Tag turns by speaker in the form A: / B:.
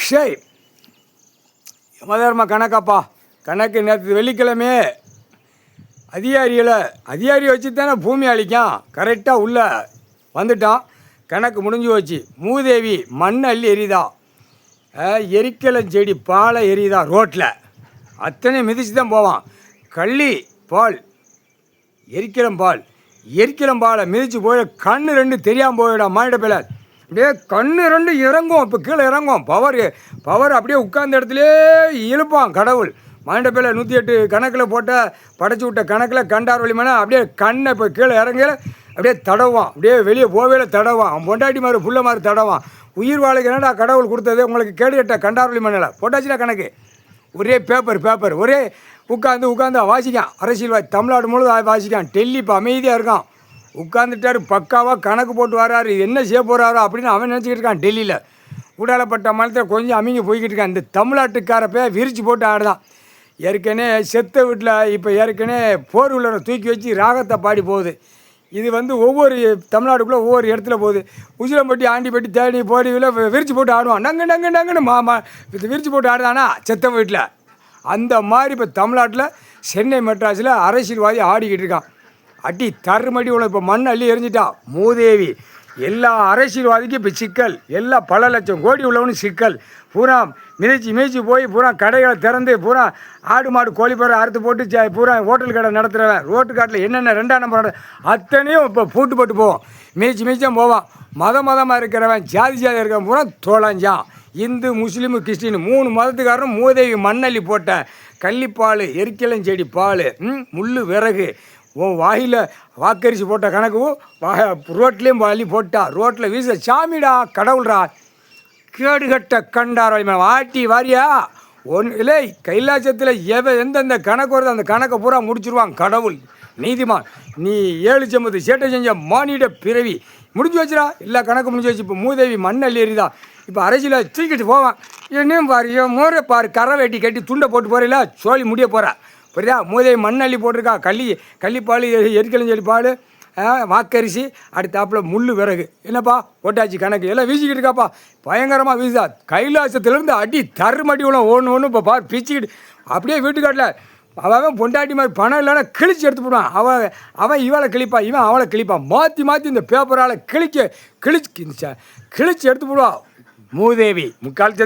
A: சரி, யமதர்ம கணக்காப்பா. கணக்கு நேற்று வெள்ளிக்கிழமை அதிகாரியை வச்சு தானே பூமி அழிக்கான். கரெக்டாக உள்ளே வந்துட்டான். கணக்கு முடிஞ்சு வச்சு மூதேவி மண் அள்ளி எரிதா, எரிக்கலம் செடி பாலை எரியுதா ரோட்டில். அத்தனை மிதிச்சு தான் போவான். கள்ளி பால் எரிக்கலம் பாலை மிதித்து போய் கண்ணு ரெண்டு தெரியாமல் போயிடும். மானிட பேல அப்படியே கண்ணு ரெண்டு இறங்கும். இப்போ கீழே இறங்கும். பவர் அப்படியே உட்கார்ந்த இடத்துலே இழுப்பான் கடவுள். மானிட பேல 108 கணக்கில் போட்ட படைச்சி விட்ட கணக்கில் கண்டார் வழிமான அப்படியே கண்ணை இப்போ கீழே இறங்கல அப்படியே தடவான். அப்படியே வெளியே போவேல தடவான். அவன் பொண்டாட்டி மாதிரி புள்ள மாதிரி தடவான். உயிர் வாழைக்கு என்னடா கடவுள் கொடுத்தது உங்களுக்கு கேடு கட்ட கண்டார் வழிமனையில் போட்டாச்சுன்னா கணக்கு. ஒரே பேப்பர் ஒரே உட்காந்து வாசிக்கான். அரசியல்வாதி தமிழ்நாடு முழுவதும் வாசிக்கான். டெல்லி இப்போ அமைதியாக இருக்கான். உட்காந்துட்டார். பக்காவாக கணக்கு போட்டு வராரு. என்ன செய்ய போகிறாரோ அப்படின்னு அவன் நினச்சிக்கிட்டு இருக்கான். டெல்லியில் ஊடாலப்பட்ட மலத்தில் கொஞ்சம் அமைங்க போய்கிட்டு இருக்கான். இந்த தமிழ்நாட்டுக்காரப்ப விரிச்சு போட்டு ஆடுதான். ஏற்கனவே செத்த வீட்டில் இப்போ ஏற்கனவே போர் உள்ளவரை தூக்கி வச்சு ராகத்தை பாடி போகுது. இது ஒவ்வொரு தமிழ்நாடுக்குள்ளே ஒவ்வொரு இடத்துல போகுது. உசிலம்பட்டி ஆண்டிப்பட்டி தேடி போடிவில் விரிச்சு போட்டு ஆடுவான். நங்குன்னு மாமா விரிச்சு போட்டு ஆடுதானா செத்த வீட்டில். அந்த மாதிரி இப்போ தமிழ்நாட்டில் சென்னை மெட்ராஸில் அரசியல்வாதி ஆடிக்கிட்டு இருக்கான். அடி தருமடி உள்ள இப்போ மண் அள்ளி எரிஞ்சிட்டான் மூதேவி. எல்லா அரசியல்வாதிக்கும் இப்போ சிக்கல். எல்லா பல லட்சம் கோடி உள்ளவனும் சிக்கல். பூரா மிதிச்சு போய் பூரா கடைகளை திறந்து பூரா ஆடு மாடு கோழிப்பறை அறுத்து போட்டு பூரா ஹோட்டல் கடை நடத்துகிறவன் ரோட்டு காட்டில் என்னென்ன 2ஆம் நம்பர் அத்தனையும் இப்போ பூட்டு போட்டு போவோம். மிதிச்சும் போவான். மதமாக இருக்கிறவன் ஜாதியாக இருக்கிறவன் பூரா தோழஞ்சான். இந்து முஸ்லீமு கிறிஸ்டின் 3 மதத்துக்காரரும் மூதேவி மண்ணள்ளி போட்ட கள்ளிப்பால் எரிக்கலம் செடி பால் முள் விறகு உன் வாயில் வாக்கரிசி போட்ட கணக்கு ரோட்லேயும் அள்ளி போட்டா. ரோட்டில் வீச சாமிடா கடவுள்ரா. கேடுகட்ட கண்டார் ஆட்டி வாரியா இல்லை கைலாசத்தில் எந்தெந்த கணக்கு வருதோ அந்த கணக்கை பூரா முடிச்சிருவான் கடவுள் நீதிமான். நீ 7 செம்பது சேட்டை செஞ்ச மானிட பிறவி முடிஞ்சு வச்சுடா. எல்லா கணக்கு முடிஞ்சு வச்சு. இப்போ மூதேவி மண்ணள்ளி எறிதான். இப்போ அரசியலில் தூக்கிட்டு போவான். இன்னும் பாரு மோரை பாரு கரை வெட்டி கட்டி துண்டை போட்டு போகிறீங்களா சோழி முடிய போகிறா. புரியுதா? மூதேவி மண்ணள்ளி போட்டிருக்கா. கள்ளிப்பால் எரிக்கலம் செடி பால் வாக்கரிசி அடுத்தாப்பில் முள் விறகு என்னப்பா போட்டாச்சு கணக்கு எல்லாம் வீசிக்கிட்டு இருக்காப்பா. பயங்கரமாக வீசுதா. கைலாசத்துலேருந்து அடி தருமடி உள்ள ஒன்று இப்போ பிச்சுக்கிட்டு அப்படியே வீட்டுக்காட்டில் அவன் பொண்டாட்டி மாதிரி பணம் இல்லைன்னா கிழிச்சு எடுத்து போடுவான். அவன் இவளை கிழிப்பான், இவன் அவளை கிழிப்பான். மாற்றி இந்த பேப்பரால் கிழிச்சு எடுத்து போடுவான் மூதேவி. முக்கால்